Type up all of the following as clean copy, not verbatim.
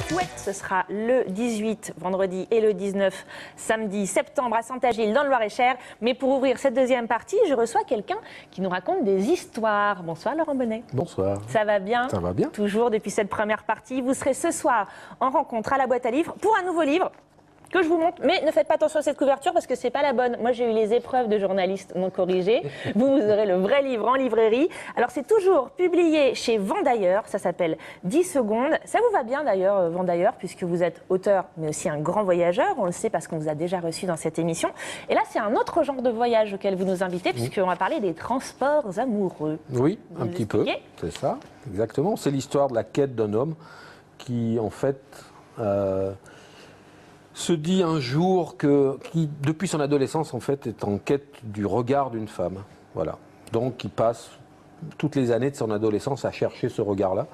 Pouette, ce sera le 18 vendredi et le 19 samedi septembre à Saint-Agile dans le Loir-et-Cher. Mais pour ouvrir cette deuxième partie, je reçois quelqu'un qui nous raconte des histoires. Bonsoir Laurent Bonnet. Bonsoir. Ça va bien? Ça va bien. Toujours depuis cette première partie. Vous serez ce soir en rencontre à la boîte à livres pour un nouveau livre que je vous montre, mais ne faites pas attention à cette couverture parce que c'est pas la bonne. Moi, j'ai eu les épreuves de journalistes non corrigées. Vous aurez le vrai livre en librairie. Alors, c'est toujours publié chez Vendailleurs. Ça s'appelle 10 secondes. Ça vous va bien d'ailleurs, Vendailleurs, puisque vous êtes auteur, mais aussi un grand voyageur. On le sait parce qu'on vous a déjà reçu dans cette émission. Et là, c'est un autre genre de voyage auquel vous nous invitez, puisqu'on va parler des transports amoureux. Oui, Vous un nous petit peu. expliquez ? C'est ça, exactement. C'est l'histoire de la quête d'un homme qui, en fait, se dit un jour qui, depuis son adolescence, en fait, est en quête du regard d'une femme. Voilà. Donc, il passe toutes les années de son adolescence à chercher ce regard-là,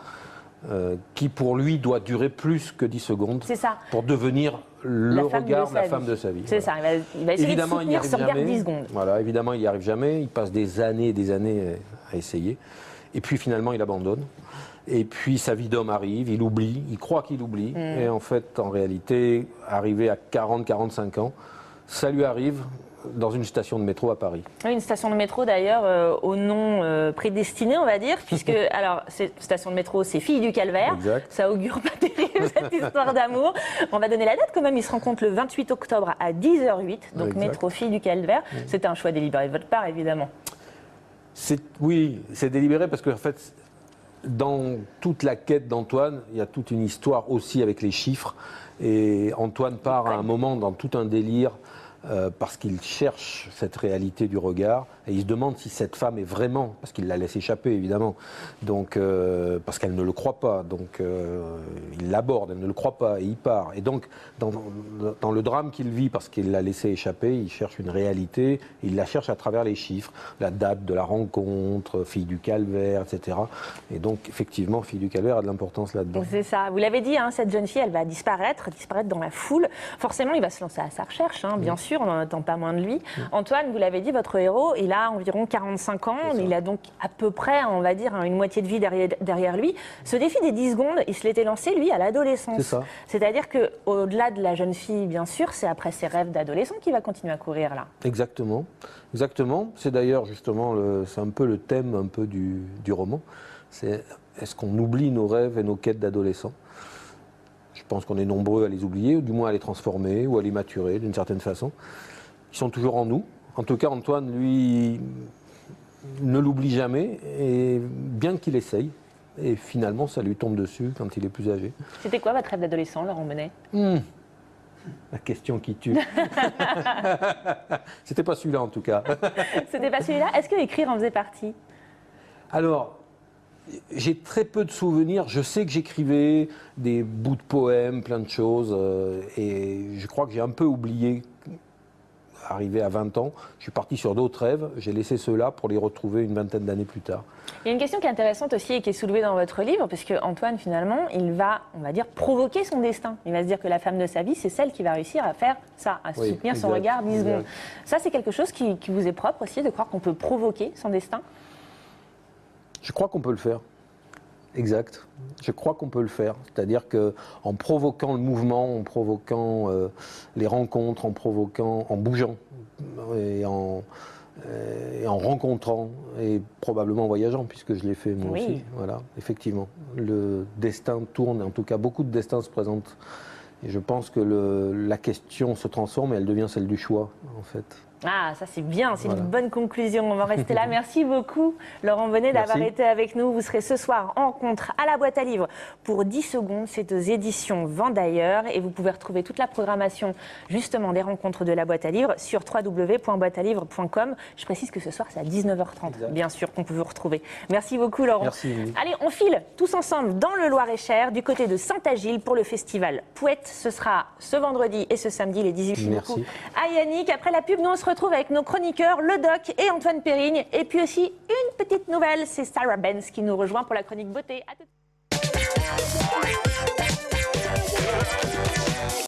qui pour lui doit durer plus que 10 secondes. C'est ça. Pour devenir le regard de la femme de sa vie. C'est ça, il va essayer Évidemment, de il n'y soutenir arrive ce regard jamais. 10 secondes. Voilà, évidemment, il n'y arrive jamais. Il passe des années et des années à essayer. Et puis finalement, il abandonne. Et puis sa vie d'homme arrive, il oublie, il croit qu'il oublie. Et en fait, en réalité, arrivé à 40-45 ans, ça lui arrive dans une station de métro à Paris. Oui, une station de métro d'ailleurs au nom prédestiné, on va dire, puisque alors cette station de métro, c'est Fille du Calvaire. Exact. Ça augure pas terrible cette histoire d'amour. On va donner la date quand même. Ils se rencontrent le 28 octobre à 10h08, donc Exact. métro Fille du Calvaire. C'était un choix délibéré de votre part, évidemment. Oui, c'est délibéré parce qu'en fait, dans toute la quête d'Antoine, il y a toute une histoire aussi avec les chiffres. Et Antoine part à un moment dans tout un délire parce qu'il cherche cette réalité du regard et il se demande si cette femme est vraiment, parce qu'il la laisse échapper évidemment, donc parce qu'elle ne le croit pas, donc il l'aborde, elle ne le croit pas et il part. Et donc dans le drame qu'il vit parce qu'il l'a laissé échapper, il cherche une réalité, il la cherche à travers les chiffres, la date de la rencontre, Fille du Calvaire, etc. Et donc effectivement, Fille du Calvaire a de l'importance là-dedans. C'est ça. Vous l'avez dit, hein, cette jeune fille, elle va disparaître dans la foule. Forcément, il va se lancer à sa recherche, hein, bien sûr, on n'en attend pas moins de lui. Antoine, vous l'avez dit, votre héros, il a environ 45 ans. Il a donc à peu près, on va dire, une moitié de vie derrière lui. Ce défi des 10 secondes, il se l'était lancé, lui, à l'adolescence. C'est ça. C'est-à-dire qu'au-delà de la jeune fille, bien sûr, c'est après ses rêves d'adolescent qu'il va continuer à courir, là. Exactement. Exactement. C'est d'ailleurs, justement, c'est un peu le thème un peu du roman. C'est est-ce qu'on oublie nos rêves et nos quêtes d'adolescents ? Je pense qu'on est nombreux à les oublier, ou du moins à les transformer, ou à les maturer d'une certaine façon. Ils sont toujours en nous. En tout cas, Antoine, lui, ne l'oublie jamais, et bien qu'il essaye. Et finalement, ça lui tombe dessus quand il est plus âgé. C'était quoi votre rêve d'adolescent, Laurent Bonnet ? La question qui tue. C'était pas celui-là, en tout cas. C'était pas celui-là ? Est-ce que écrire en faisait partie ? Alors, j'ai très peu de souvenirs. Je sais que j'écrivais des bouts de poèmes, plein de choses, et je crois que j'ai un peu oublié. Arrivé à 20 ans, je suis parti sur d'autres rêves. J'ai laissé ceux-là pour les retrouver une vingtaine d'années plus tard. Il y a une question qui est intéressante aussi et qui est soulevée dans votre livre, puisque Antoine, finalement, il va, on va dire, provoquer son destin. Il va se dire que la femme de sa vie, c'est celle qui va réussir à faire ça, à soutenir son regard 10 secondes. Ça, c'est quelque chose qui vous est propre aussi, de croire qu'on peut provoquer son destin ? Je crois qu'on peut le faire. Exact. Je crois qu'on peut le faire. C'est-à-dire qu'en provoquant le mouvement, en provoquant les rencontres, en bougeant et en rencontrant et probablement en voyageant, puisque je l'ai fait moi aussi. Voilà, effectivement. Le destin tourne, en tout cas beaucoup de destins se présentent. Et je pense que la question se transforme et elle devient celle du choix, en fait. Ah, ça c'est bien, c'est une bonne conclusion. On va rester là. Merci beaucoup, Laurent Bonnet, d'avoir été avec nous. Vous serez ce soir en rencontre à la boîte à livres pour 10 secondes. C'est aux éditions Vendailleurs et vous pouvez retrouver toute la programmation justement des rencontres de la boîte à livres sur www.boîtealivres.com. Je précise que ce soir c'est à 19h30, bien sûr, qu'on peut vous retrouver. Merci beaucoup, Laurent. Merci. Allez, on file tous ensemble dans le Loir-et-Cher, du côté de Saint-Agile pour le festival Pouette. Ce sera ce vendredi et ce samedi, les 18 mai. Merci. À Yannick, après la pub, nous on se retrouve avec nos chroniqueurs, le Doc et Antoine Périgne. Et puis aussi une petite nouvelle, c'est Sarah Benz qui nous rejoint pour la chronique beauté. À tout de suite.